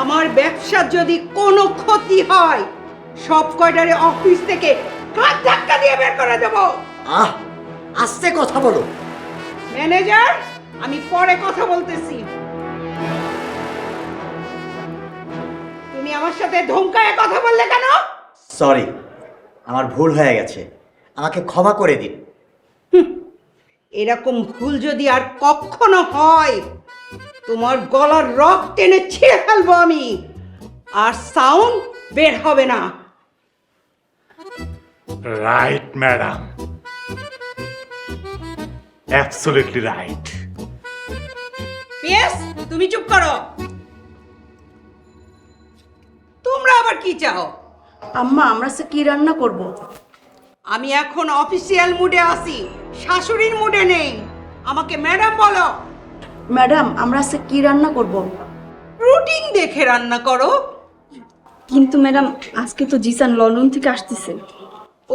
আমার ব্যবসার যদি কোনো ক্ষতি হয় সব কয়টারে অফিস থেকে কাঠ ধাক্কা দিয়ে বের করে দেব। আস্তে কথা বলো। ম্যানেজার, আমি পরে কথা বলতেছি। তুমি আমার সাথে ধমকায় কথা বললে কেন? সরি, আমার ভুল হয়ে গেছে, আমাকে ক্ষমা করে দিন। এরকম ভুল যদি আর কখনো হয় তোমার গলার রক টেনে ছিঁড়ে ফেলবো আমি, আর সাউন্ড বের হবে না। Right madam, absolutely right. PS, তুমি চুপ করো। তোমরা আবার কি চাও? আম্মা, আমরা সে কি রান্না করব? আমি এখন অফিসিয়াল মুডে আছি, শাশুড়ির মুডে নেই। আমাকে ম্যাডাম বলো। ম্যাডাম, আমরা সে কি রান্না করব? রুটিন দেখে রান্না করো। কিন্তু ম্যাডাম, আজকে তো জিসান লন্ডন থেকে আসতেছে।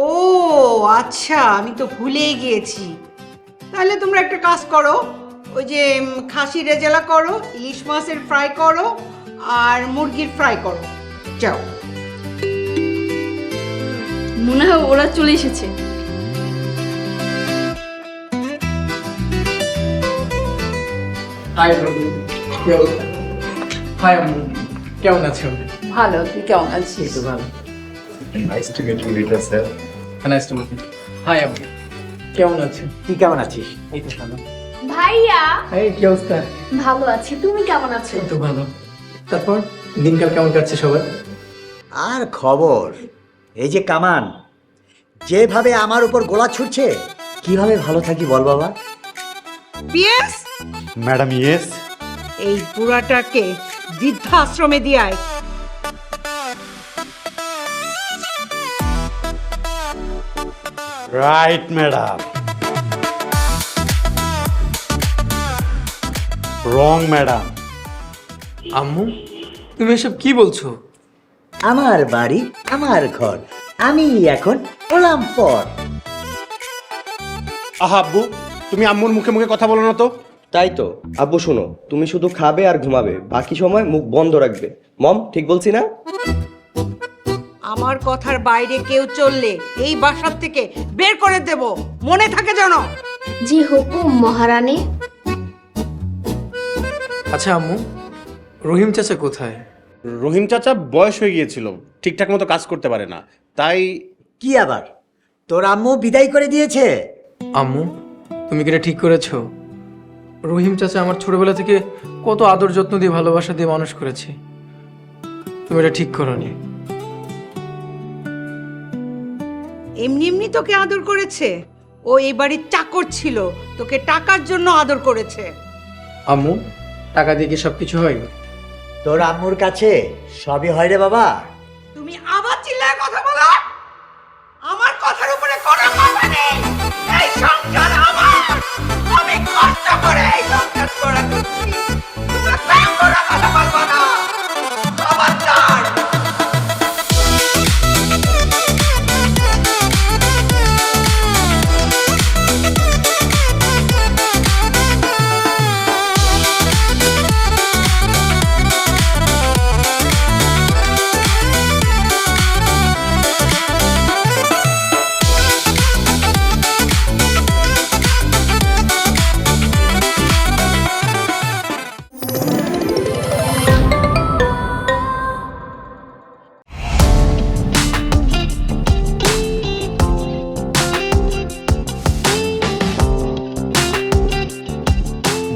ও আচ্ছা, আমি তো ভুলেই গিয়েছি। তাহলে তোমরা একটা কাজ করো, ওই যে খাসি রেজালা করো, ইলিশ মাছের ফ্রাই করো, আর মুরগির ফ্রাই করো। যাও। মনে হয় ওরা চলে এসেছে। হাই রবি, কি অবস্থা? হাই আম্মু, কেমন আছো? ভালো, তুই কেমন আছিস? তো ভালো। Nice to meet you little sir. Nice to meet you. Hi আম্মু, কেমন আছো? তুই কেমন আছিস? এই তো ভালো। ভাইয়া, এই কি অবস্থা? ভালো আছি, তুমি কেমন আছো? এই তো ভালো। তারপর দিনকাল কেমন কাটছে সবার? আর খবর, এই যে কামান যেভাবে আমার উপর গোলা ছুটছে, কিভাবে ভালো থাকি বল বাবা? PS, madam yes. এই বুড়াটাকে বৃদ্ধাশ্রমে দিয়ায়। Right madam. Wrong madam. আম্মু, তুমি এসব কি বলছো? আমার বাড়ি, আমার ঘর, আমি এখন ওলাম পর। আহা আব্বু, তুমি আম্মুর মুখে মুখে কথা বলো না তো। তাই তো আব্বু, শোনো, তুমি শুধু খাবে আর ঘুমাবে, বাকি সময় মুখ বন্ধ রাখবে। মম, ঠিক বলছি না? আমার কথার বাইরে কেউ চললে এই বাসার থেকে বের করে দেব, মনে থাকে যেন। জি হুকুম মহারানী। আচ্ছা আম্মু, রহিম চাচা কোথায়? রহিম চাচা বয়স হয়ে গিয়েছিল, ঠিকঠাক মতো কাজ করতে পারে না, তাই। কি আবার, তোর আম্মু বিদায় করে দিয়েছে? আম্মু, তুমি কি এটা ঠিক করেছো? রহিম চাচা আমার ছোটবেলা থেকে কত আদর যত্ন দিয়ে ভালোবাসা দিয়ে মানুষ করেছে, তুমি এটা ঠিক করোনি। এমনি এমনি তোকে আদর করেছে? ও এই বাড়ির চাকর ছিল, তোকে টাকার জন্য আদর করেছে। আম্মু, টাকা দিয়ে কি সবকিছু হয়? তোর আম্মুর কাছে সবই হয় রে বাবা। তুমি আবার চিল্লায় কথা বলো? আমার কথার উপরে কোনো কথা নেই। এই সংসার আমার, আমি কষ্ট করে এই সংসার করে তুলছি। তোমরা কেউ কোনো কথা বলবো না, খবরদার।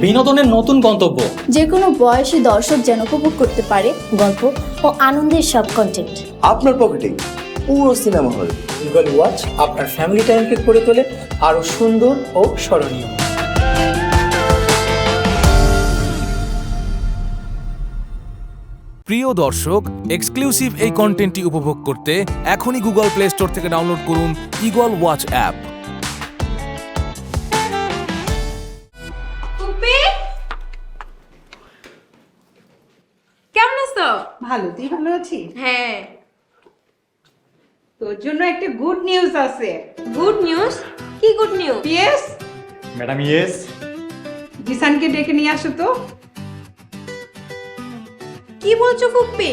বিনোদনের নতুন গন্তব্য, যে কোনো বয়সী দর্শক যেন উপভোগ করতে পারে গল্প ও আনন্দের সব কন্টেন্ট। আপনার পকেটে পুরো সিনেমা হল। গুগল ওয়াচ আপনার ফ্যামিলি টাইমকে করে তোলে আরো সুন্দর ও স্মরণীয়। প্রিয় দর্শক, এক্সক্লুসিভ এই কন্টেন্টটি উপভোগ করতে এখনই গুগল প্লে স্টোর থেকে ডাউনলোড করুন ইগল ওয়াচ অ্যাপ। কেমন আছো? ভালো, তুই ভালো আছিস? হ্যাঁ। তোর জন্য একটা গুড নিউজ আছে। Good news? কি good news? Yes, madam yes. জিসানকে ডেকে নিয়ে আসো তো। কি বলছো ফুপ্পি?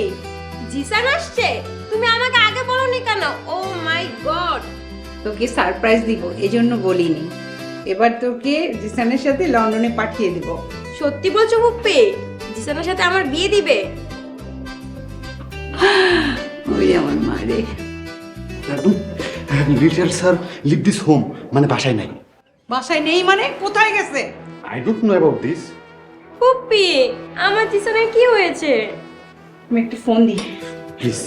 জিসান আসছে? তুমি আমাকে আগে বলোনি কেন? ও মাই গড! তোকে সারপ্রাইজ দিব, এজন্য বলিনি। এবার তোকে জিসানের সাথে লন্ডনে পাঠিয়ে দিব। সত্যি বলছো ফুপ্পি? জিসানের সাথে আমার বিয়ে দিবে? ওই আমার মা রে। Little sir leave this home, মানে বাসায় নাই। বাসায় নেই মানে কোথায় গেছে? I don't know about this. ফুপ্পি, আমার জিসানের কি হয়েছে? আমি একটু ফোন দিই। প্লিজ।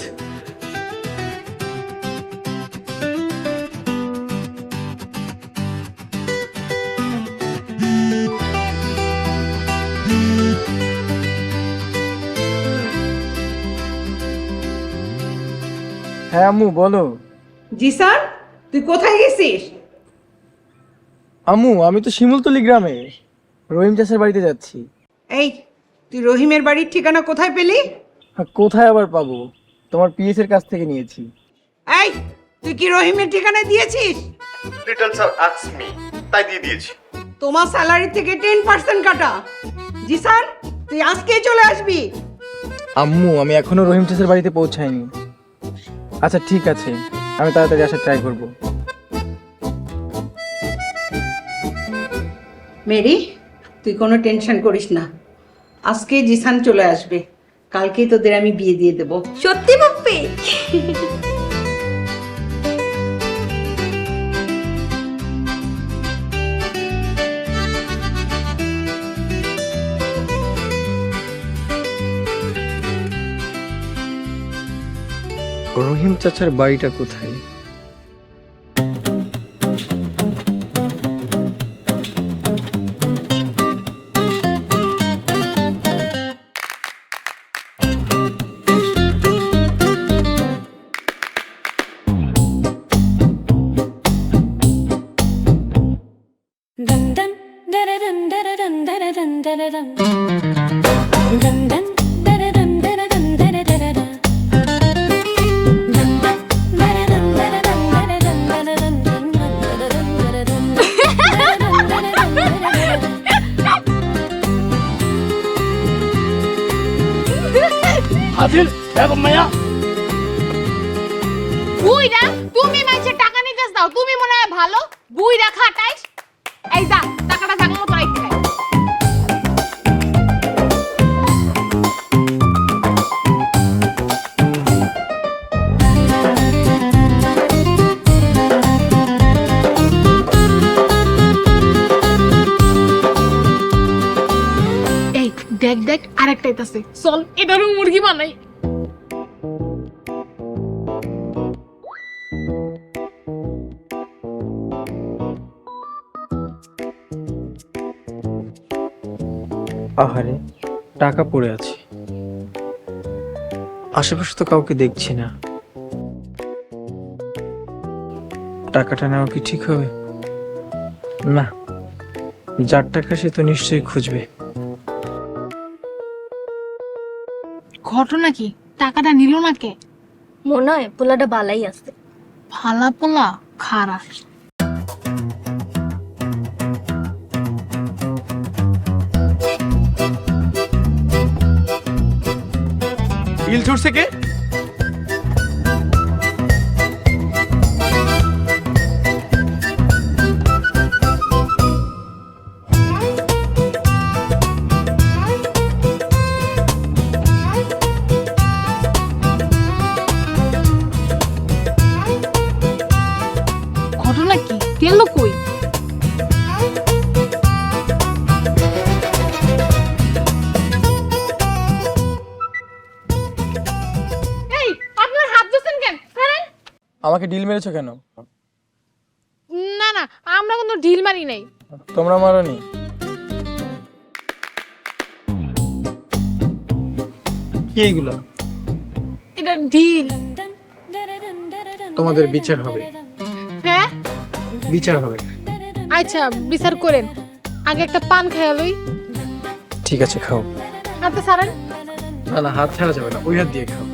হ্যাঁ আম্মু বলো। জিসান, তুই কোথায় গেছিস? আম্মু আমি তো শিমুলতলি গ্রামে রহিম চাষের বাড়িতে যাচ্ছি। এই, তুই রহিমের বাড়ির ঠিকানা কোথায় পেলি? কোথায় আবার পাবো? তোমার পিএস এর কাছ থেকে নিয়েছি। এই, তুই কি রহিমের ঠিকানা দিয়েছিস? লিটল স্যার আস্ক মি, তাই দিয়ে দিয়েছি। তোমার স্যালারি থেকে 10% কাটা। জিসান, তুই আজকেই চলে আসবি। আম্মু আমি এখনো রহিম চাষের বাড়িতে পৌঁছাইনি। আচ্ছা ঠিক আছে, আমি তাড়াতাড়ি আসার ট্রাই করব। মেরি, তুই কোনো টেনশন করিস না। আজকে জিসান চলে আসবে, কালকেই তোদের আমি বিয়ে দিয়ে দেবো। সত্যি ফুপ্পি? রহিম চাচার বাড়িটা কোথায়? বুইরা, তুমি মাইছের টাকা নিতেছ দাও, তুমি মনে হয় ভালো বুইরা খাটাইস। এই যা, টাকাটা জায়গা মতো রাখতে হয়। এই দেখ দেখ, আরেকটা আইতাছে, চল এটারও মুরগি বানাই। আহারে, টাকা পড়ে আছে, আশেপাশে তো কাউকে দেখছি না। টাকাটা নেওয়া কি ঠিক হবে? না, যার টাকা সে তো নিশ্চয়ই খুঁজবে। ঘটনা কি? টাকাটা নিল না কে? মনে হয় পোলাটা বালাই আছে। ভালা পোলা খারাপ। ইল ছুটছে কে? ঘটনা কি? গেল কই? এই, আপনার হাত ধুছেন কেন? ছাড়েন। আমাকে ডিল মেরেছো কেন? না না, আমরা কোনো ঢিল মারি নাই। তোমরা মারোনি? কি এইগুলো? এটা ঢিল। তোমাদের বিচার হবে, হ্যাঁ বিচার হবে। আচ্ছা, বিচার করেন, আগে একটা পান খাইয়া লই। ঠিক আছে, খাও। হাতে ছাড়েন। না না, হাত ছাড়া যাবে না, ওই হাত দিয়ে খাও।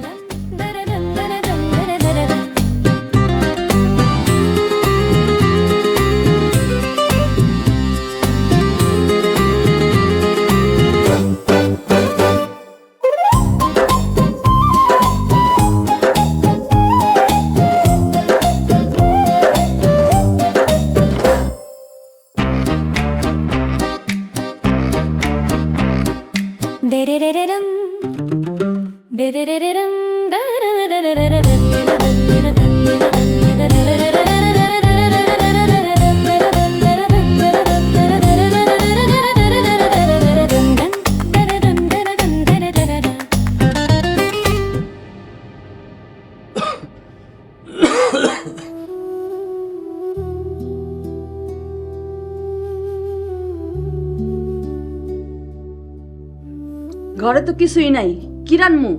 ঘরে তো কিছুই নাই কি রানমু?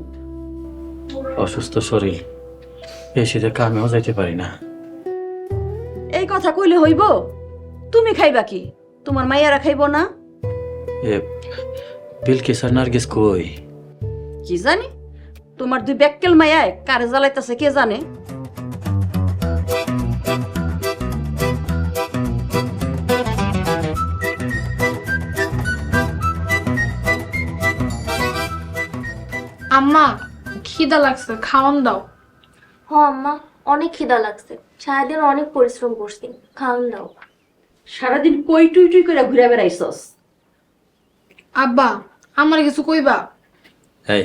অসুস্থ শরীর, এই শীতে কামেও যাইতে পারি না। এই কথা কইলে হইব? তুমি খাইবা কি, তোমার মাইয়ারা খাইব না? এ বিলকিস আর নার্গিস কই? কি জানি, তোমার দুই ব্যাককেল মাইয়ায় কারে জ্বালাইতেছে কে জানে। আম্মা খিদা লাগছে, খাওয়ান দাও। হ আম্মা, অনেক খিদা লাগছে, সারাদিন অনেক পরিশ্রম করছি, খাওয়ান দাও। সারাদিন কই টুই টুই করে ঘুরে বেড়াইছস? আব্বা আমার কিছু কইবা? এই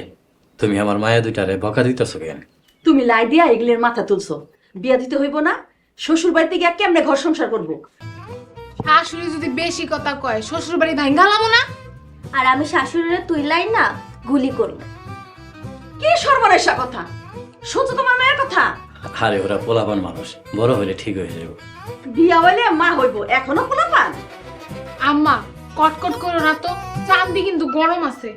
তুমি আমার মায়া দুইটারে বকা দিতেছো কেন? তুমি লাই দিয়া এগুলির মাথা তুলছো, বিয়া দিতে হইব না? শ্বশুর বাড়িতে গিয়া কেমনে ঘর সংসার করবো? শাশুড়ি যদি বেশি কথা কয় শ্বশুর বাড়ি ভাঙ্গালামো না। আর আমি শাশুড়িরে তুইলাই না গুলি করব। কি সর্বনাশা কথা শুনছো তোমার মায়ের কথা? আরে ওরা পোলাপান মানুষ, বড় হইলে ঠিক হয়ে যাবে। বিয়া হইলে মা হইব, এখনো পোলাপান? আম্মা কটকট করো না তো, চাঁদি কিন্তু গরম আছে।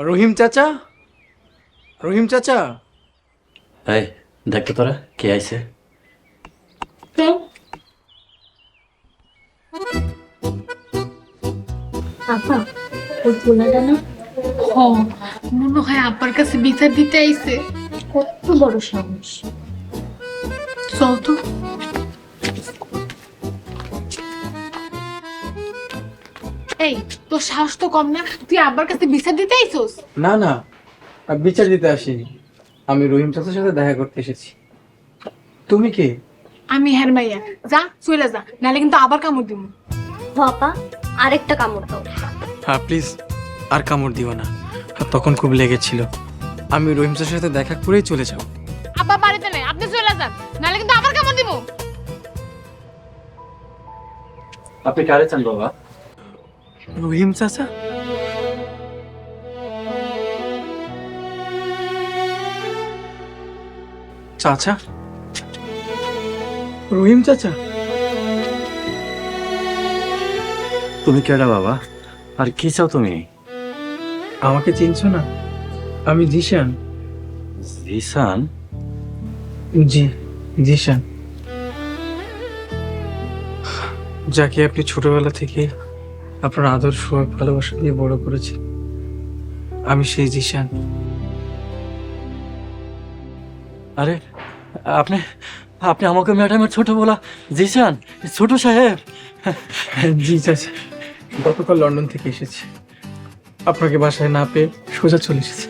রহিম চাচা, রহিম চাচা। এই দেখতো তোরা কে আইছে? আপা ওই পোলাটা না হ, মনে হয় আব্বার কাছে বিচার দিতে আইছে। কত বড় সাহস! চল তো। এই তোর সাহস তো কম না, তুই আব্বার কাছে বিচার দিতে আইছস? না না, আমি বিচার দিতে আসিনি, আমি রহিম চাচার সাথে দেখা করতে এসেছি। তুমি কে? আমি হের মাইয়া, যা চলে যা, নাহলে কিন্তু আবার কামড় দিব। হ আপা, আরেকটা কামড় দাও। হ্যাঁ প্লিজ, আর কামড় দিও না, আর তখন খুব লেগেছিল। আমি রহিম চাচার সাথে দেখা করেই চলে যাব। আব্বা বাড়িতে নেই, আপনি চলে যান, নাহলে কিন্তু আবার কামড় দিব। আপনি কারে চান বাবা? রহিম চাচা? চাচা? রহিম চাচা? তুমি কেডা বাবা, আর কি চাও তুমি? আমাকে চিনছো না? আমি জিশান। জিশান? জি জিশান, যাকে আপনি ছোটবেলা থেকে আপনার আদর্শ ভালোবাসা দিয়ে বড় করেছেন। আমি সেই জিশান। আরে আপনি আপনি আমাকে ম্যাডামের ছোট বলা জিশান, ছোট সাহেব? জি চাচা, গতকাল লন্ডন থেকে এসেছি, আপনাকে বাসায় না পেয়ে সোজা চলে এসেছি।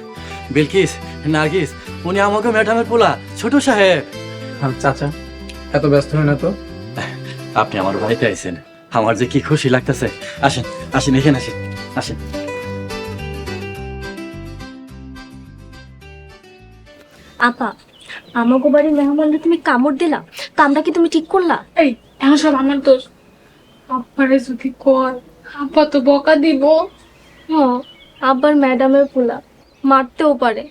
বিলকিস, নার্গিস, উনি আমাকে ম্যাডামের পোলা ছোট সাহেব। চাচা এত ব্যস্ত হয় না তো, আপনি আমার বাড়িতে আইছেন, আমার যে কি খুশি লাগতেছে। আসেন আসেন, এখানে আসেন, আসেন। আপা, আমাকে বাড়ির মেহমানরা তুমি কামড় দিলা, কামটা কি তুমি ঠিক করলা? এই এখন সব আমার দোষ। আব্বারে যদি কর, আব্বা তো বকা দিব। হ্যাঁ, আবার ম্যাডামের পোলা, মারতেও পারে।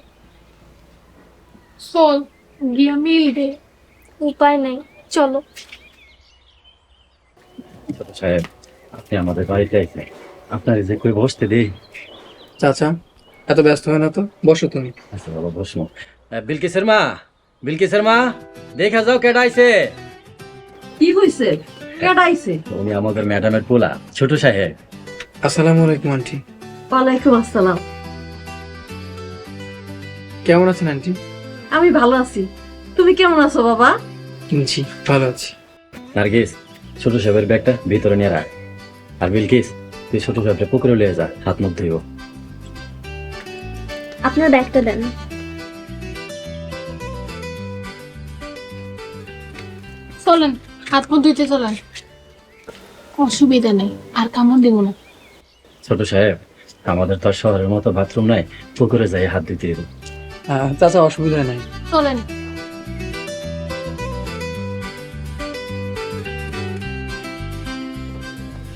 চল গিয়া মিল দে। উপায় নাই, চলো। ছোট সাহেব, আপনি আমাদের বাড়িতে আইছেন, আপনার যে কই বসতে দেই। চাচা এত ব্যস্ত হয় না তো, বসো তুমি। আচ্ছা বাবা বসো। বিলকিসের মা, বিলকিসের মা, দেখা যাও কেডা আইছে। কি হইছে? কেডা আইছে? উনি আমাদের ম্যাডামের পোলা ছোট সাহেব। আসসালামু আলাইকুম আন্টি। ওয়ালাইকুম আসসালাম। কেমন আছেন আন্টি? আমি ভালো আছি, তুমি কেমন আছো বাবা? জি ভালো আছি। নার্গিস, ছোট সাহেবের ব্যাগটা ভিতরে নিয়ে রাখ। আর বিলকিস, তুই ছোট সাহেবটা পুকুরে নিয়ে যা, হাত মুখ ধুইব। আপনার ব্যাগটা দেন। চলেন, হাত মুখ ধুইতে চলেন, অসুবিধা নেই, আর কামড় দিব না। ছোট সাহেব, আমাদের তো আর শহরের মতো বাথরুম নাই, পুকুরে যাই হাত দিতে দিব। চাচা অসুবিধা নাই, চলেন।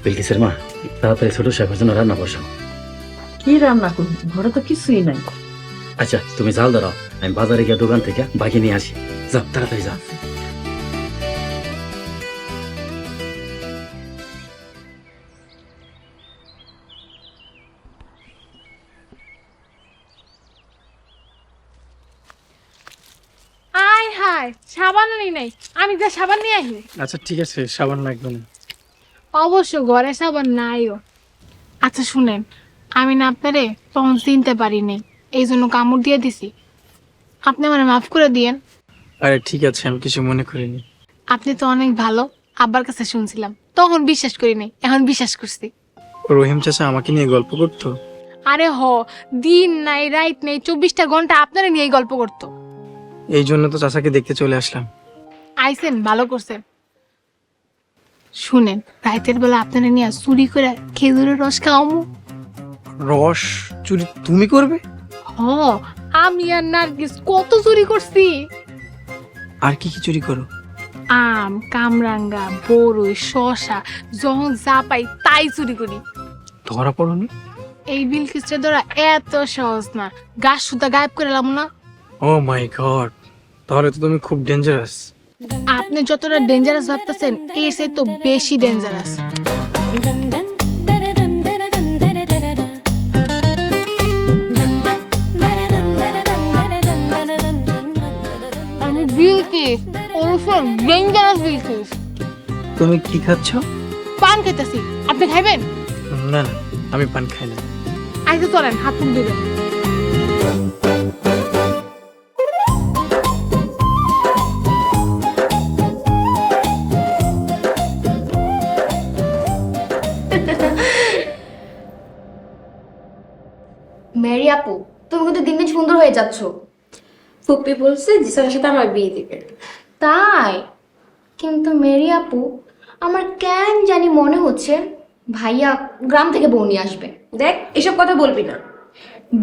বিলকিসের মা, তাড়াতাড়ি ছোট সাহেবের জন্য রান্না বসাও। কি রান্না করবি? ঘরে তো কিছুই নাই। আচ্ছা তুমি জাল ধরো, আমি বাজারে গিয়ে দোকান থেকে বাকি নিয়ে আসি। যাও তাড়াতাড়ি যাও। আয় হায়, সাবান আনি নাই, আমি যা সাবান নিয়ে আসি। আচ্ছা ঠিক আছে, সাবান লাগবে না। অবশ্য ঘরে সাবান নাইও। আচ্ছা শুনেন, আমি না আপনারে তখন চিনতে পারিনি, এই জন্য কামড় দিয়ে দিছি। আপনি আমার মাফ করে দিয়েন। আরে ঠিক আছে, আমি কিছু মনে করিনি। আপনি তো অনেক ভালো, আব্বার কাছে শুনছিলাম, তখন বিশ্বাস করিনি, এখন বিশ্বাস করছি। রহিম চাচা আমাকে নিয়ে গল্প করতো। আরে দিন নাই রাত নেই 24টা ঘন্টা আপনারা নিয়েই গল্প করতো। এই জন্য তো চাচাকে দেখতে চলে আসলাম। আইসেন, ভালো করছেন। শুনেন, রাতের বেলা আপনারা নিয়ে চুরি করে খেজুরের রস খাওয়ামু। রস চুরি তুমি করবে? আমি আর নার্গিস কত চুরি করছি। আর কি কি চুরি করো? আম, কামরাঙ্গা, বড়ই, শসা, যখন যা পাই তাই চুরি করি। ধরা পড়নি? এই বিলকিসটা ধরা এত সহজ না, গাছ সুতা গায়েব করে এলাম না। ও মাই গড, তাহলে তো তুমি খুব ডেঞ্জারাস। আপনি যতটা ডেঞ্জারাস ভাবতেছেন এর চেয়ে তো বেশি ডেঞ্জারাস। আমি বিলকিস, ওরফে ডেঞ্জারাস বিলকিস। তুমি কি খাচ্ছ? পান খেতেছি, আপনি খাইবেন? না না, আমি পান খাই না। আইতে চলেন, হাত মুখ দিবেন। মেরি আপু, তুমি কিন্তু দিন দিন সুন্দর হয়ে যাচ্ছ। ফুপ্পি বলছে জিসানের সাথে আমার বিয়ে দিবে। তাই? কিন্তু মেরি আপু, আমার কেন জানি মনে হচ্ছে ভাইয়া গ্রাম থেকে বউ নিয়ে আসবে। দেখ, এসব কথা বলবি না।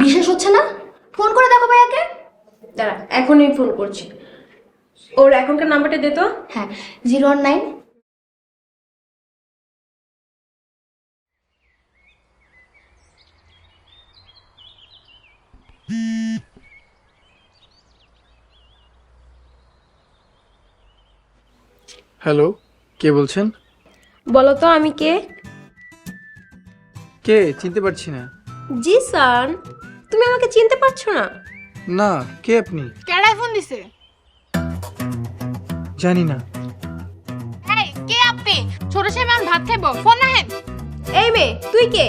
বিশ্বাস হচ্ছে না? ফোন করে দেখো ভাইয়াকে। দাঁড়া, এখনই ফোন করছি। ওর এখনকার নাম্বারটা দে তো। হ্যাঁ, 019। হ্যালো, কে বলছেন? বলো তো আমি কে? কে? চিনতে পারছি না। জিসান, তুমি আমাকে চিনতে পারছো না? না, কে আপনি? কেডাই ফোন দিছে? জানি না। এই, কে আপনি? ছোট সাহেব আমি ভাত খাইবো, ফোন রাখেন। এই মেয়ে, তুই কে?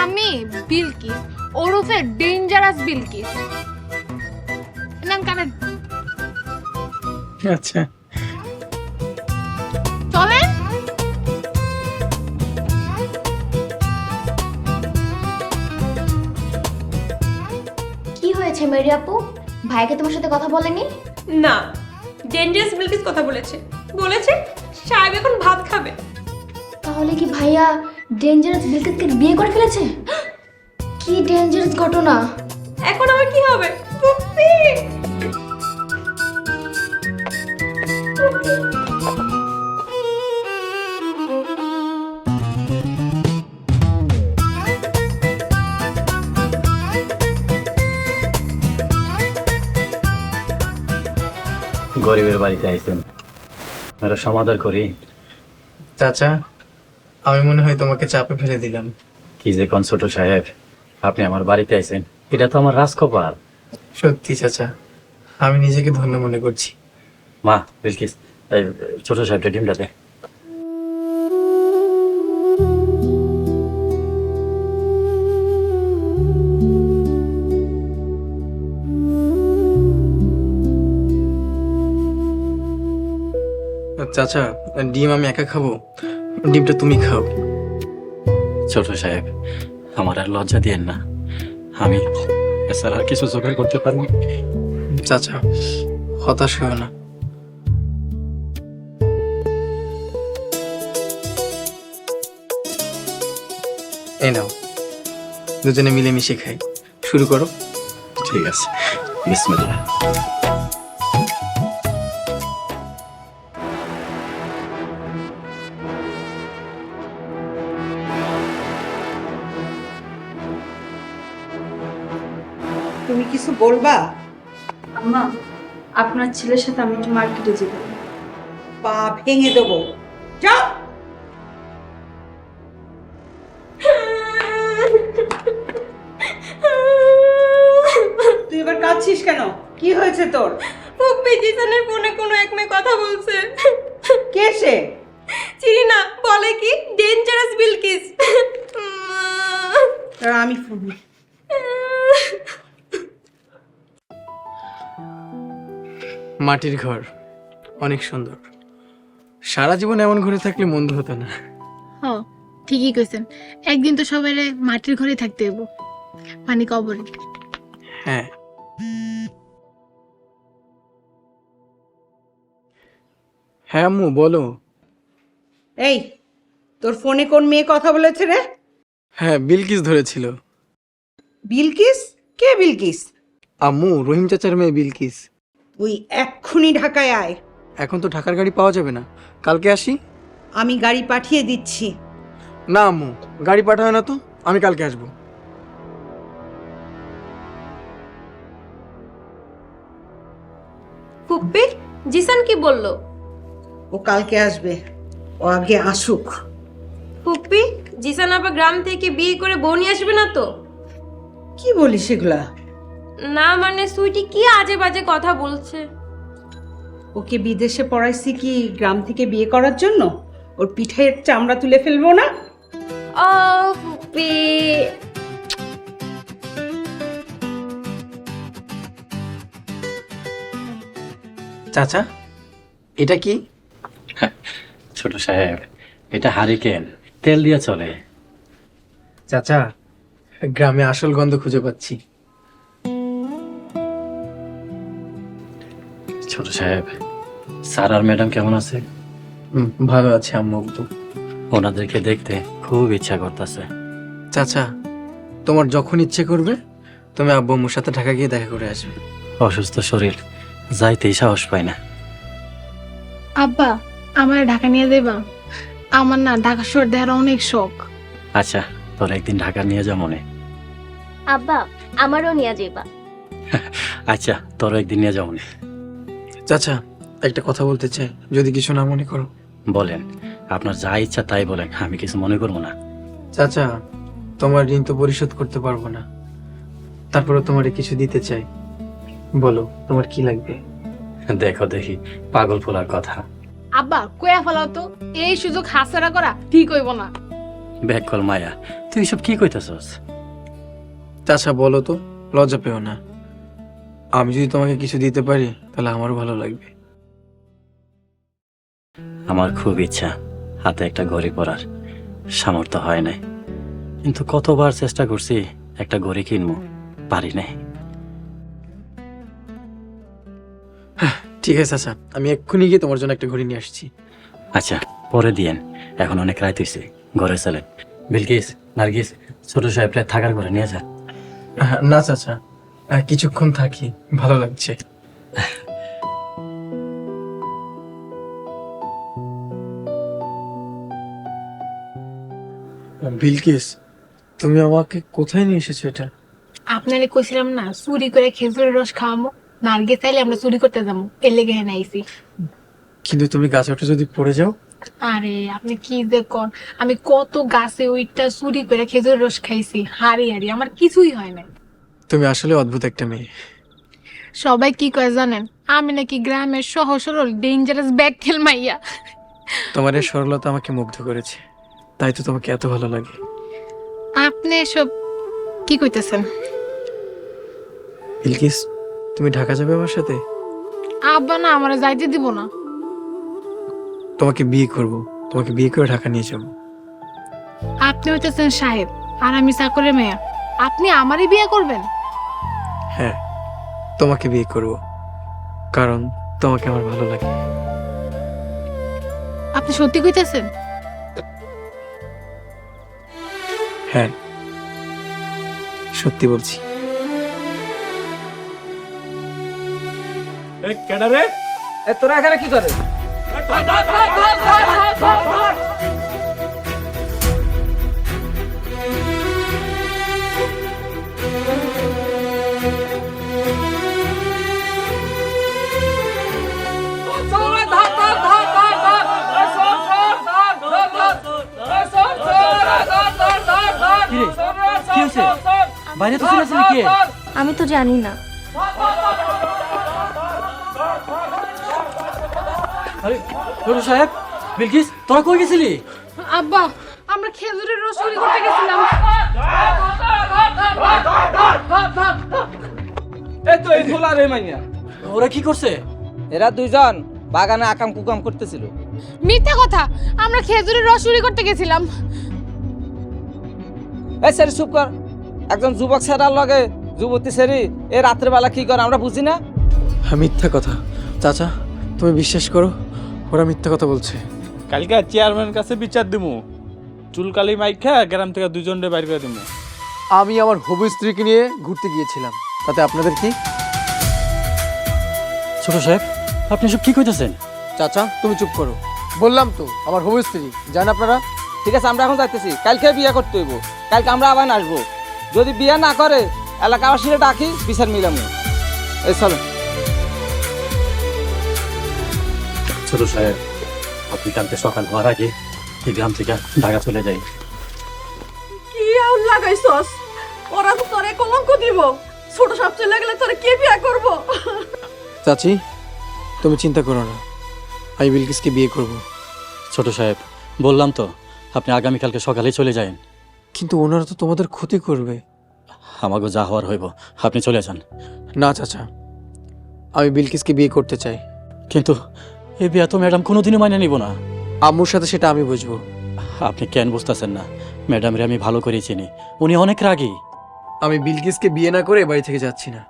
আমি বিলকিস, ওরফে ডেঞ্জারাস বিলকিস। নাম কানেন। আচ্ছা চলেন। কি হয়েছে মেরি আপু? ভাইয়াকে তোমার সাথে কথা বলেনি? না, ডেঞ্জারাস বিলকিস কথা বলেছে। বলেছে সাহেব এখন ভাত খাবে। তাহলে কি ভাইয়া ডেঞ্জারাস বিলকিসকে বিয়ে করে ফেলেছে? কি ডেঞ্জারাস ঘটনা! এখন আমার কি হবে? ফুপ্পি! গরিবের বাড়িতে আইছেন, একটা সমাধান করি। চাচা, আমি মনে হয় তোমাকে চাপে ফেলে দিলাম। কি যে কোন ছোট সাহেব, আপনি আমার বাড়িতে আইছেন, এটা তো আমার রাজকপাল। সত্যি চাচা, আমি নিজেকে ধন্য মনে করছি। মা, বিলকিস, এই ছোট সাহেবটা ডিমটা দে। চাচা, ডিম আমি একা খাবো, ডিমটা তুমি খাও। ছোট সাহেব, আমার আর লজ্জা দিয়েন না, আমি এছাড়া আর কিছু জোগাড় করতে পারি। চাচা, হতাশ হও না। এই নাও, দুজনে মিলেমিশে খাই। শুরু করো। ঠিক আছে, বিসমিল্লাহ। কিছু বলবা? আম্মা, আপনার ছেলের সাথে আমি একটু মার্কেটে যাব। পা ভেঙে দেবো, যাও। তুই এবার কাঁদছিস কেন? কি হয়েছে তোর? ফুপ্পি জিসানের ফোনে কোনো এক মেয়ে কথা বলছে। কে সে? চিনি না, বলে কি ডেঞ্জারাস বিলকিস। দাঁড়া, আমি ফোন নিই। মাটির ঘর অনেক সুন্দর, সারা জীবন এমন ঘরে থাকলে মন্দ হতো না। হ, ঠিকই কইছেন। একদিন তো সবাই মাটির ঘরে থাকতে হইব, মানে কবরে। হ্যাঁ, হ্যাঁ আম্মু বলো। এই, তোর ফোনে কোন মেয়ে কথা বলেছে রে? হ্যাঁ, বিলকিস ধরেছিল। বিলকিস? কে বিলকিস? আম্মু, রহিম চাচার মেয়ে বিলকিস। তুই এক্ষুনি ঢাকায় আয়। এখন তো ঢাকার গাড়ি পাওয়া যাবে না, কালকে আসি। আমি গাড়ি পাঠিয়ে দিচ্ছি। না আম্মু, গাড়ি পাঠায় না তো, আমি কালকে আসবো। ফুপ্পি, জিসান কি বললো? ও কালকে আসবে, ও আগে আসুক। ফুপ্পি, জিসান আবার গ্রাম থেকে বিয়ে করে বউ নিয়ে আসবে না তো? কি বলিস এগুলা? না মানে সুইটি কি আজে বাজে কথা বলছে। ওকে বিদেশে পড়াইছি কি গ্রাম থেকে বিয়ে করার জন্য? ওর পিঠের চামড়া তুলে ফেলবো না? ও ফুপ্পি, চাচা, এটা কি? ছোট সাহেব, এটা হারিকেন, তেল দিয়ে চলে। চাচা, গ্রামে আসল গন্ধ খুঁজে পাচ্ছি। ছোট সাহেব, স্যার আর ম্যাডাম কেমন আছে? ভালো আছে আম্মু। ওনাদেরকে দেখতে খুব ইচ্ছা করতেছে। চাচা, তোমার যখন ইচ্ছে করবে তুমি আব্বু আম্মুর সাথে ঢাকা গিয়ে দেখা করে আসবে। অসুস্থ শরীর, যাইতেই সাহস পায় না। আব্বা, আমার ঢাকা নিয়ে দেবা? আমার না ঢাকা শহর দেখার অনেক শখ। আচ্ছা, তোর একদিন ঢাকা নিয়ে যা মনে। আব্বা, আমারও নিয়ে যাইবা। আচ্ছা, তোর একদিন নিয়ে যা মনে। চাচা, একটা কথা বলতে চাই, যদি কিছু না মনে করো। বলেন, আপনার যা ইচ্ছা তাই বলেন, আমি কিছু মনে করবো না। চাচা, তোমার ঋণ তো পরিশোধ করতে পারবো না, তারপরে তোমারে কিছু দিতে চাই। বলো, তোমার কি লাগবে? দেখো দেখি, পাগল ফোলার কথা। আব্বা, কয়া ফেলাও তো, এই সুযোগ হাতছাড়া করা ঠিক হইব না। ব্যাককল মায়া, তুই এসব কি কইতাছস? চাচা বলো তো, লজ্জা পেও না। আমি যদি তোমাকে কিছু দিতে পারি তাহলে আমারও ভালো লাগবে। আমার খুব ইচ্ছা হাতে একটা ঘড়ি পরার, সামর্থ্য হয় নাই, কিন্তু কতবার চেষ্টা করছি একটা ঘড়ি কিনবো, পারি নাই। ঠিক আছে চাচা, আমি এক্ষুনি গিয়ে তোমার জন্য একটা ঘড়ি নিয়ে আসছি। আচ্ছা, পরে দিয়েন, এখন অনেক রাত হইছে, ঘরে চলেন। বিলকিস, নার্গিস, ছোট সাহেবরা থাকার ঘরে নিয়ে যা। না চাচা, কিছুক্ষণ থাকি, ভালো লাগছে। বিলকিস, তুমি আমাকে কোথায় নিয়ে এসেছো? এটা আপনারে কইছিলাম না চুরি করে খেজুরের রস খাওয়াবো, নার্গিস চাইলে আমরা চুরি করতে যাবো, এর লেগে হ্যাঁ আইছি। কিন্তু তুমি গাছটা যদি পড়ে যাও? আরে আপনি কি যে কন, আমি কত গাছে ওইটা চুরি করে খেজুরের রস খাইছি, হারি হারি আমার কিছুই হয় না। তুমি আসলে অদ্ভুত একটা মেয়ে। সবাই কি কয় জানেন, আমি নাকি গ্রামের সহজ সরল ডেঞ্জারাস ব্যাগ খেল মাইয়া। তোমার এই সরলতা আমাকে মুগ্ধ করেছে, তাই তো তোমাকে এত ভালো লাগে। আপনি এসব কি কইতেছেন? বিলকিস, তুমি ঢাকা যাবে আমার সাথে? আব্বা না আমার যাইতে দিব না। তোমাকে বিয়ে করব, তোমাকে বিয়ে করে ঢাকা নিয়ে যাব। আপনি হইতেছেন সাহেব আর আমি চাকরের মেয়া, আপনি আমারই বিয়ে করবেন? হ্যাঁ, তোমাকে বিয়ে করব, কারণ তোমাকে আমার ভালো লাগে। আপনি সত্যি কইতেছেন? হ্যাঁ, সত্যি বলছি। কেডারে? তোরা এখানে কি করে? হয়েছে? বাইরে তো শুনেছিলি কে? আমি তো জানি না। আরে ছোট সাহেব, বিলকিস তোরা কই গেছিলি? আব্বা আমরা খেজুরের রস চুরি করতে গেছিলাম। এই তো এই ছোলা রে মাইয়া। ওরা কি করছে? এরা দুইজন বাগানে আকাম কুকাম করতেছিল। মিথ্যা কথা, আমরা খেজুরের রস চুরি করতে গেছিলাম। এই স্যার চুপ কর। একজন যুবক স্যারার লগে যুবতী সেরি এ রাত্রে বেলা কি করে আমরা বুঝি না? মিথ্যা কথা চাচা, তুমি বিশ্বাস করো, ওরা মিথ্যা কথা বলছে। কালকে চেয়ারম্যান কাছে বিচার দিমু, চুলকালি মাইখা গ্রাম থেকে দুজনরে বাইর করে দিমু। আমি আমার হবু স্ত্রীকে নিয়ে ঘুরতে গিয়েছিলাম, তাতে আপনাদের কি? ছোট সাহেব, আপনি সব কি কইতেছেন? চাচা তুমি চুপ করো, বললাম তো আমার হবু স্ত্রী, জান আপনারা? ঠিক আছে, আমরা এখন যাইতেছি। কালকে বিয়ে করতে হইব, কালকে আমরা আবার আসবো। যদি বিয়ে না করে এলাকাবাসীরা ডাকি বিচার মিলামু। এই চলো। ছোট সাহেব, আপনি কালকে সকাল হওয়ার আগে এই গ্রাম থেকে ঢাকা চলে যাই। কি আউল লাগাইছস? ওরা তো তোরে কলঙ্ক দিব। ছোট সাপ চলে গেলে তোরে কে বিয়ে করব? চাচি তুমি চিন্তা করো না, আমি বিলকিসকে বিয়ে করব। ছোট সাহেব, বললাম তো আপনি আগামীকালকে সকালেই চলে যান। কিন্তু ওনারা তো তোমাদের ক্ষতি করবে। আমাকে যা হওয়ার হইব, আপনি চলে যান। না চাচা, আমি বিলকিসকে বিয়ে করতে চাই। কিন্তু এই বিয়ে তো ম্যাডাম কোনোদিনও মাইনে নিব না। আম্মুর সাথে সেটা আমি বুঝবো। আপনি কেন বুঝতেছেন না? ম্যাডামরে আমি ভালো করেই চিনি, উনি অনেক রাগী। আমি বিলকিসকে বিয়ে না করে বাড়ি থেকে যাচ্ছি না।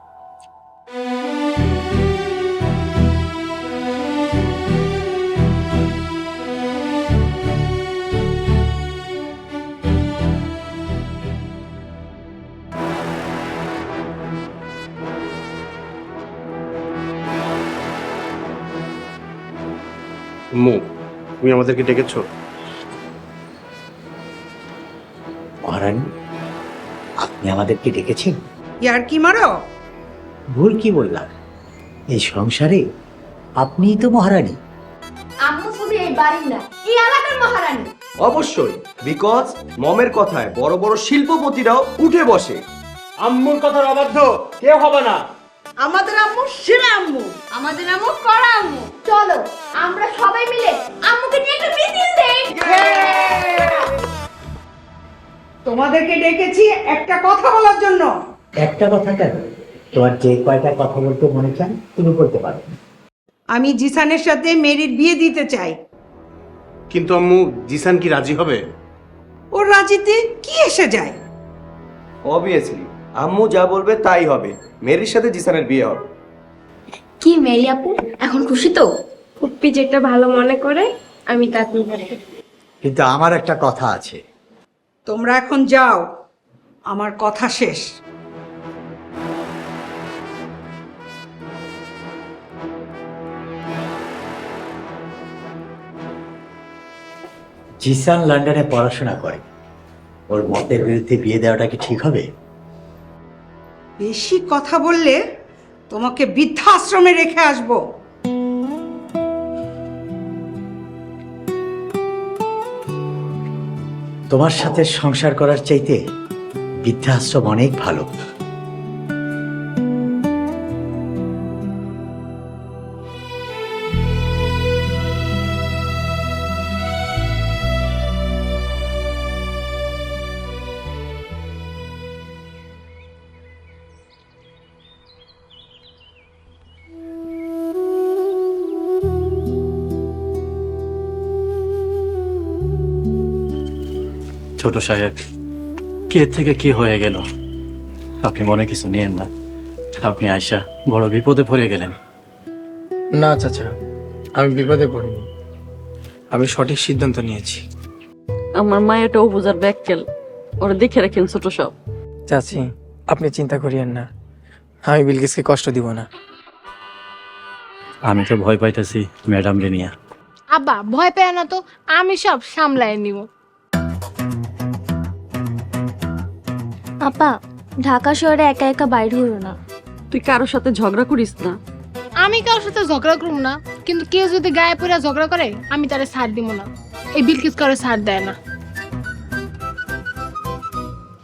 মু, তুমি আমাদেরকে ডেকেছো? মহারানী, আপনি আমাদেরকে ডেকেছেন? ইয়ার কি মারো? ভুল কি বললাম? এই সংসারে আপনিই তো মহারানী। আম্মু শুধু এই বাড়ির না, এই এলাকার মহারানী। অবশ্যই, বিকজ মমের কথায় বড় বড় শিল্পপতিরাও উঠে বসে। আম্মুর কথার অবাধ্য কেউ হবে না। আমাদের আম্মু সেরা আম্মু। আমাদের আম্মু কড়া আম্মু। চলো আমরা সবাই মিলে আম্মুকে নিয়ে একটা মিছিল দেই। তোমাদেরকে ডেকেছি একটা কথা বলার জন্য। একটা কথা কেন, তোমার যে কয়টা কথা বলতে মনে চান তুমি বলতে পারো। আমি জিসানের সাথে মেরির বিয়ে দিতে চাই। কিন্তু আম্মু, জিসান কি রাজি হবে? ওর রাজিতে কি এসে যায়? অবভিয়াসলি আম্মু যা বলবে তাই হবে। মেরির সাথে জিসানের বিয়ে হবে। কি মেরি আপু, এখন খুশি তো? ফুপ্পি যেটা ভালো মনে করে আমি তাতে করি। কিন্তু আমার একটা কথা আছে। তোমরা এখন যাও, আমার কথা শেষ। জিসান লন্ডনে পড়াশোনা করে, ওর মতের বিরুদ্ধে বিয়ে দেওয়াটা কি ঠিক হবে? বেশি কথা বললে তোমাকে বৃদ্ধাশ্রমে রেখে আসবো। তোমার সাথে সংসার করার চাইতে বৃদ্ধাশ্রম অনেক ভালো। ছোট সাহেব, কে থেকে কি হয়ে গেল? আপনি মনে কিছু নিয়েন না। আপনি আয়শা বড় বিপদে পড়ে গেলেন। না চাচা, আমি বিপদে পড়িনি, আমি সঠিক সিদ্ধান্ত নিয়েছি। আমার মায়াটাও বোঝার ব্যাককেল, ওরা দেখে রাখেন ছোট সব। চাচি আপনি চিন্তা করিয়েন না, আমি বিলকিসকে কষ্ট দিব না। আমি তো ভয় পাইতেছি ম্যাডাম রে নিয়া। আব্বা ভয় পেও না তো, আমি সব সামলায় নিব। আপা ঢাকা শহরে একা একা বাইরে হইও না। তুই কারোর সাথে ঝগড়া করিস না। আমি কারোর সাথে ঝগড়া করব না, কিন্তু কেউ যদি গায়ে পড়ে ঝগড়া করে আমি তারে ছাড় দিব না। এই বিলকিস করে ছাড় দেয় না।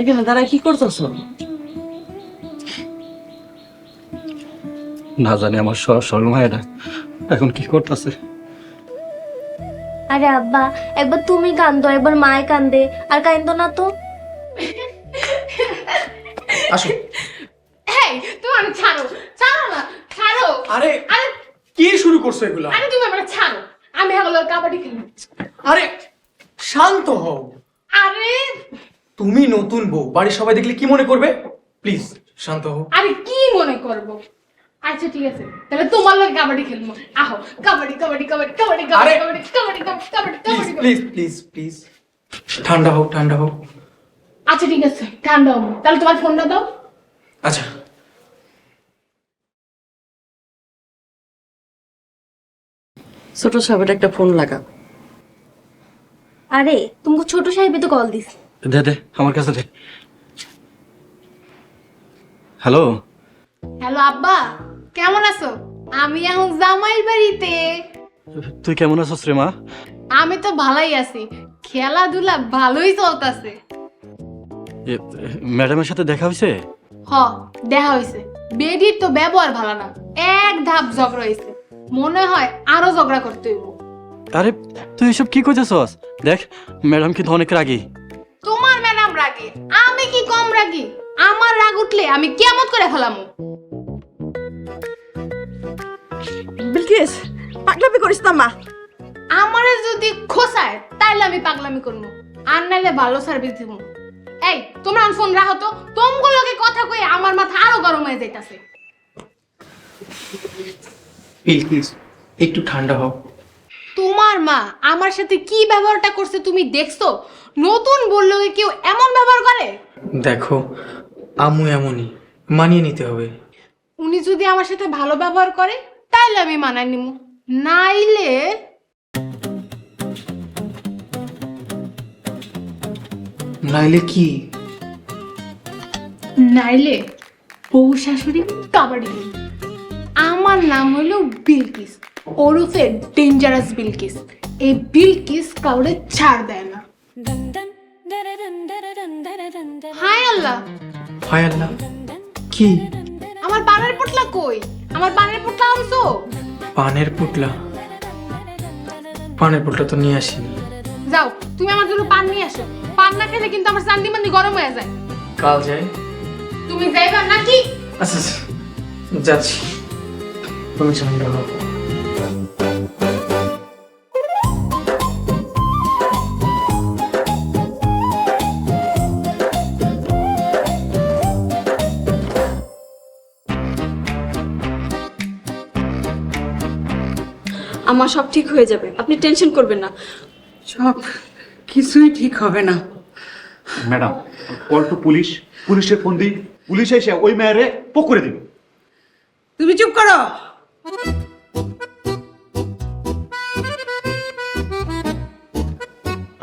এখানে দাঁড়ায় কি করতেছ? না জানি আমার সরল মায়েরা এখন কি করতেছে। আরে আব্বা, একবার তুমি কান্দো, একবার মায় কান্দে, আর কান্দো না তো। আসো। এই তুমি আমি ছাড়ো, ছাড়ো না, ছাড়ো। আরে আরে কি শুরু করছো এগুলা? আরে তুমি আমার ছাড়ো, আমি হলো কাবাডি খেলবো। আরে শান্ত হও। আরে তুমি নতুন বউ, বাড়ির সবাই দেখলে কি মনে করবে? প্লিজ শান্ত হও। আরে কি মনে করবো? আচ্ছা ঠিক আছে, তাহলে তোমার লোক কাবাডি খেলবো। আহো, kabaddi kabaddi kabaddi kabaddi kabaddi kabaddi kabaddi kabaddi please kabaddi. Please please please ঠান্ডা হোক, ঠান্ডা হোক। আচ্ছা ঠিক আছে, ঠান্ডা হবো। তাহলে তোমার ফোনটা দাও। আচ্ছা ছোট সাহেবের একটা ফোন লাগা। আরে তুমি ছোট সাহেবই তো কল দিস। দে দে আমার কাছে দে। হ্যালো, হ্যালো আব্বা, কেমন আছো? আমি এখন জামাই বাড়িতে। তুই কেমন আছিস রে মা? আমি তো ভালোই আছি, খেলাধুলা ভালোই চলতেছে। ম্যাডামের সাথে দেখা হয়েছে? হ, দেখা হয়েছে। বেডির তো ব্যবহার ভালো না, এক ধাপ ঝগড়া হয়েছে। মনে হয় আরো ঝগড়া করতে হইব। আরে তুই এসব কি করতেছস? দেখ ম্যাডাম কিন্তু অনেক রাগী। তোমার ম্যাডাম রাগে, আমি কি কম রাগি? আমার রাগ উঠলে আমি কিয়ামত করে ফেলামু। বিলকিস, পাগলামি করিস না মা। আমারে যদি খোসায় তাইলে আমি পাগলামি করবো, আর নাইলে ভালো সার্ভিস দিব। এই তোমরা ফোন রাখো তো, তোমগুলোকে কথা কয়ে আমার মাথা আরো গরম হয়ে যাইতাছে। প্লিজ একটু ঠান্ডা হও। তোমার মা আমার সাথে কি ব্যবহারটা করছে তুমি দেখছো? নতুন বললো কেউ এমন ব্যবহার করে? দেখো আম্মু এমনই, মানিয়ে নিতে হবে। উনি যদি আমার সাথে ভালো ব্যবহার করে তাইলে আমি মানায় নিমু, নাইলে নাইলে কি? নাইলে বউ শাশুড়ি কাবাডি খেলবে। আমার নাম হলো বিলকিস, ওরফে ডেঞ্জারাস বিলকিস। এই বিলকিস কাউরে ছাড় দেয় না। হায় আল্লাহ, হায় আল্লাহ, কি? আমার পানের পোটলা কই? আমার পানের পোটলা আনছো? পানের পুটলা? পানের পুটলা তো নিয়ে আসিনি। যাও তুমি আমার জন্য পান নিয়ে আসো। পান না খেলে কিন্তু আমার চান্দি মান্দি গরম হয়ে যায়। কাল যাই। তুমি যাইবা নাকি? আচ্ছা যাচ্ছি, তুমি ঠান্ডা হও। আমার সব ঠিক হয়ে যাবে, আপনি টেনশন করবেন না। সব কিছুই ঠিক হবে না। ম্যাডাম কল টু পুলিশ, পুলিশে ফোন দিই, পুলিশ এসে ওই মেয়েরে পকড়ে দিবে। তুমি চুপ করো।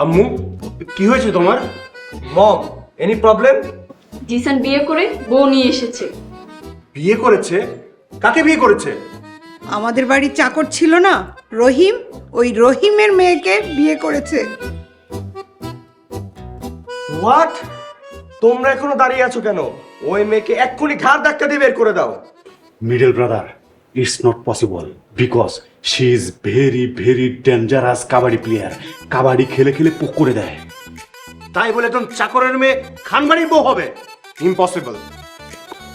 আম্মু কি হয়েছে তোমার? মম এনি প্রবলেম? জিসান বিয়ে করে বউ নিয়ে এসেছে। বিয়ে করেছে? কাকে বিয়ে করেছে? আমাদের বাড়ির চাকর ছিল না রহিম, ওই রহিমের মেয়েকে বিয়ে করেছে। হোয়াট? তোমরা এখনো দাঁড়িয়ে আছো কেন? ওই মেয়েকে এক্ষুনি ঘাড় ধাক্কা দিয়ে বের করে দাও। Middle brother, it's not possible because she is very very dangerous kabaddi player. Kabaddi খেলে খেলে পকড়ে দেয়। তাই বলে একজন চাকরের মেয়ে খানবাড়ির বউ হবে? ইম্পসিবল।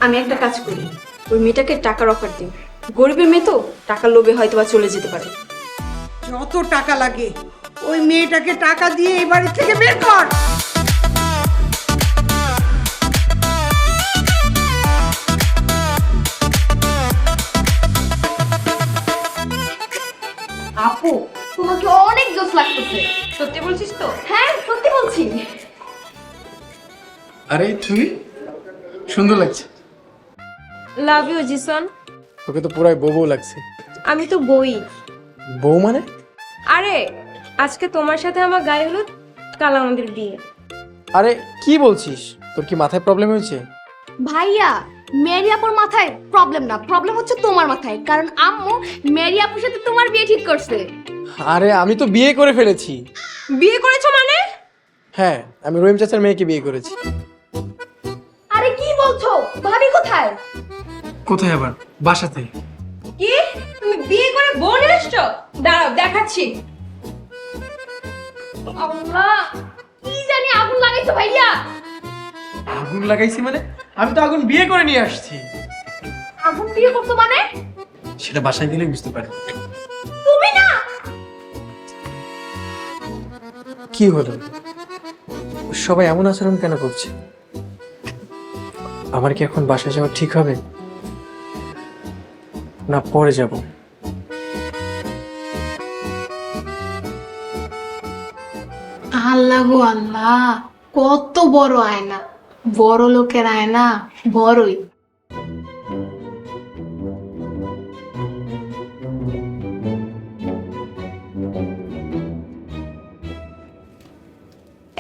আমি একটা কাজ করি, ওই মেয়েটাকে টাকার অফার দিই। গরিবের মেয়ে তো, টাকার লোভে হয়তো বা চলে যেতে পারে। যত টাকা লাগে ওই মেয়েটাকে টাকা দিয়ে এই বাড়ি থেকে বের কর। আপু তোমাকে অনেক জোশ লাগতেছে। সত্যি বলছিস তো? হ্যাঁ সত্যি বলছি। আরে তুমি সুন্দর লাগছে। Love you জিসন। ওকে তো পুরাই বউ লাগছে। আমি তো বই। বউ মানে? আরে আজকে তোমার সাথে আমার গায়ে হলুদ, কাল আমাদের বিয়ে। আরে কি বলছিস? তোর কি মাথায় প্রবলেম হয়েছে? ভাইয়া, মেরি আপুর মাথায় প্রবলেম না, প্রবলেম হচ্ছে তোমার মাথায়, কারণ আম্মু মেরি আপুর সাথে তোমার বিয়ে ঠিক করছে। আরে আমি তো বিয়ে করে ফেলেছি। বিয়ে করেছো মানে? হ্যাঁ, আমি রহিম চাচার মেয়েকে বিয়ে করেছি। কোথায়? কোথায় আবার? বাসাতে। কি তুমি বিয়ে করে বোন এসছো? দাঁড়াও দেখাচ্ছি। আল্লাহ, কি জানি আগুন লাগাইছো ভাইয়া। আগুন লাগাইছি মানে? আমি তো আগুন বিয়ে করে নিয়ে আসছি। আগুন বিয়ে করছো মানে? সেটা বাসায় গেলে বুঝতে পারি। তুমি না। কি হলো? সবাই এমন আচরণ কেন করছে? আমার কি এখন বাসায় যাওয়া ঠিক হবে, না পরে যাব? আল্লাহ গো আল্লাহ, কত বড় আয়না! বড় লোকের আয়না বড়ই।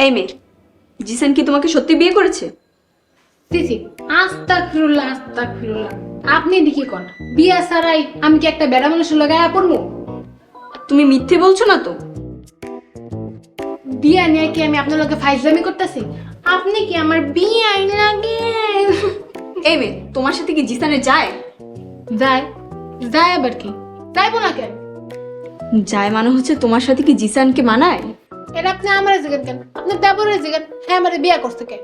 এই মেয়ে, জিসান কি তোমাকে সত্যি বিয়ে করেছে? দিদি, আস্তাগফিরুল্লাহ আস্তাগফিরুল্লাহ। আপনি দেখি কোন বিয়া ছাড়াই আমি কি একটা বেড়া মানুষের লাগায়া পড়বো? তুমি মিথ্যে বলছো না তো? বিয়া নিয়ে কি আমি আপনার লোকে ফাইজলামি করতেছি? আপনি কি আমার বিয়ে আইন লাগে? এই মেয়ে, তোমার সাথে কি জিসানে যায়? যায় যায় আবার কি? যাইবো না কেন? যায় মানে হচ্ছে তোমার সাথে কি জিসানকে মানায়? এটা আপনি আমার জিগান কেন? আপনি দেবরের জিগান। হ্যাঁ, আমার বিয়া করতে কে?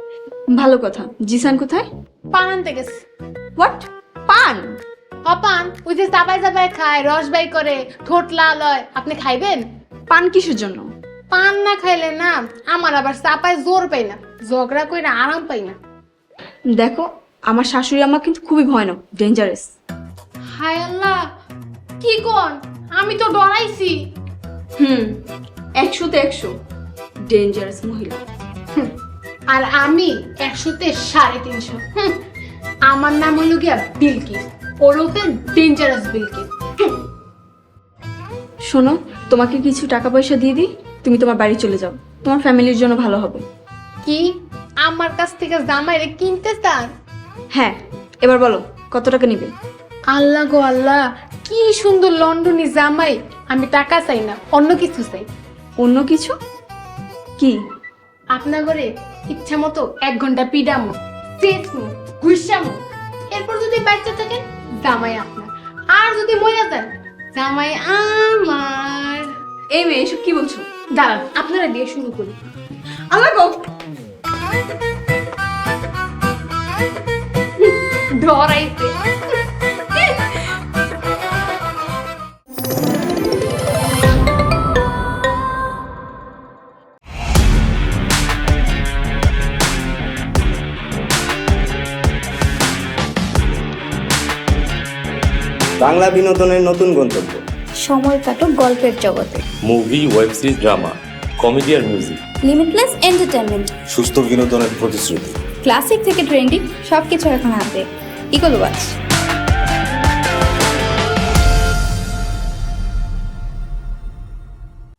ভালো কথা। জিসান কোথায়? পান আনতে গেছে। হোয়াট? পান? পান ওই যে চাবাই চাবাই খায়, রস বাই করে, ঠোঁট লাল হয়। আপনি খাইবেন? পান কিসের জন্য? পান না খাইলে না আমার আবার চাপায় জোর পাই না, ঝগড়া কইরা আরাম পাই না। দেখো, আমার শাশুড়ি আমা কিন্তু খুবই ভয়ানক, ডেঞ্জারাস। হায় আল্লাহ, কি কোন? আমি তো ডরাইছি। 100-তে 100 ডেঞ্জারাস মহিলা। আর আমি 100-তে 350। আমার নাম হলো গিয়া বিলকিস, ওরফে ডেঞ্জারাস বিলকিস। শোনো, তোমাকে কিছু টাকা পয়সা দিয়ে দিই, তুমি তোমার বাড়ি চলে যাও, তোমার ফ্যামিলির জন্য ভালো হবে। কি আমার কাছ থেকে জামাইরে কিনতে চান? হ্যাঁ, এবার বলো কত টাকা নিবে? আল্লাহ গো আল্লাহ, কি সুন্দর লন্ডনী জামাই। আমি টাকা চাই না, অন্য কিছু চাই। অন্য কিছু? কি? আপনার ঘরে ইচ্ছা মতো 1 ঘন্টা পিডামো, চেচমো, ঘুষামো। এরপর যদি বাচ্চা থাকেন, জামাই আপনার। আর যদি মরে যান, জামাই আমার। এই মেয়ে, এসব কি বলছো? দাঁড়ান, আপনারা দিয়ে শুরু করি। আল্লাহ গো, ডরাইতে। বাংলা বিনোদনের নতুন গন্তব্য। সময় কাটুক গল্পের জগতে। Movie, web series, drama, comedy আর মিউজিক। Limitless entertainment. সুস্থ বিনোদনের প্রতিশ্রুতি। ক্লাসিক থেকে ট্রেন্ডিং সবকিছু এখন হাতে। Eagle Watch.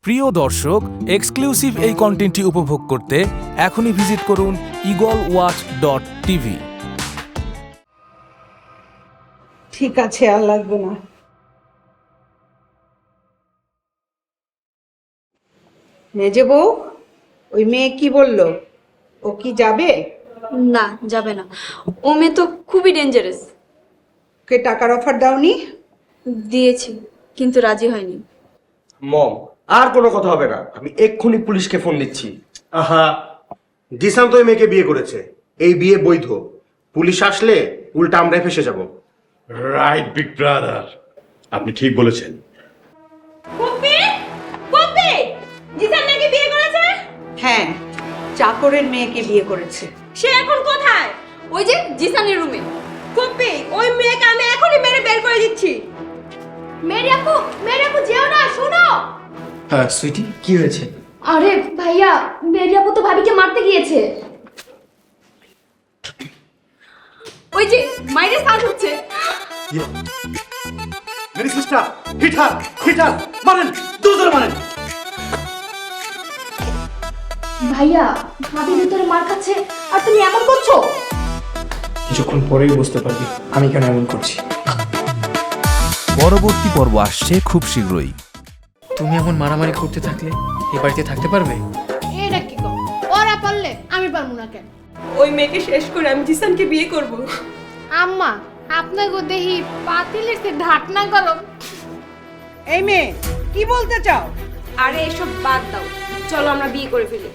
প্রিয় দর্শক, এক্সক্লুসিভ এই কন্টেন্টটি উপভোগ করতে এখনই ভিজিট করুন eagleWatch.tv। ঠিক আছে, আর লাগবে না। মেজে বউ, ওই মেয়ে কি বললো? ও কি যাবে? না, যাবে না। ও মেয়ে তো খুবই ডেঞ্জারাস। কে টাকার অফার দাওনি? দিয়েছি, কিন্তু রাজি হয়নি। মম, আর কোনো কথা হবে না। আমি এক্ষুনি পুলিশকে ফোন দিচ্ছি। আহা, জিসান তো এই মেয়েকে বিয়ে করেছে, এই বিয়ে বৈধ। পুলিশ আসলে উল্টা আমরাই ফেসে যাব। রাইট বিগ ব্রাদার, আপনি ঠিক বলেছেন। কপি কপি, জিসান নাকি বিয়ে করেছে? হ্যাঁ, চাকরের মেয়েকে বিয়ে করেছে। সে এখন কোথায়? ওই যে জিসানের রুমে। কপি, ওই মেয়েকে আমি এখনই মেরে বের করে দিচ্ছি। মেরি আপু যেও না, শুনো। হ্যাঁ সুইটি, কি হয়েছে? আরে ভাইয়া, মেরি আপু তো ভাবিকে মারতে গিয়েছে। ওই যে মাইরে সাউন্ড হচ্ছে। মেরি সিস্টার, হিট হার, মারেন, দুজনে মারেন। ভাইয়া, ভাবি ভিতরে মার খাচ্ছে আর তুমি এমন করছো। কিছুক্ষণ পরেই বুঝতে পারবি আমি কেন এমন করছি। পরবর্তী পর্ব আসছে খুব শীঘ্রই। তুমি এমন মারামারি করতে থাকলে এই বাড়িতে থাকতে পারবে? এটা কি কর? ওরা পারলে আমি পারবো না কেন? ওই মেয়েকে শেষ করে আমি জিসানকে বিয়ে করব। আম্মা আপনাকে দেখি পাতিলের সে ঢাকনা গরম। এই মেয়ে কি বলতে চাও? আরে এসব বাদ দাও, চলো আমরা বিয়ে করে ফেলি।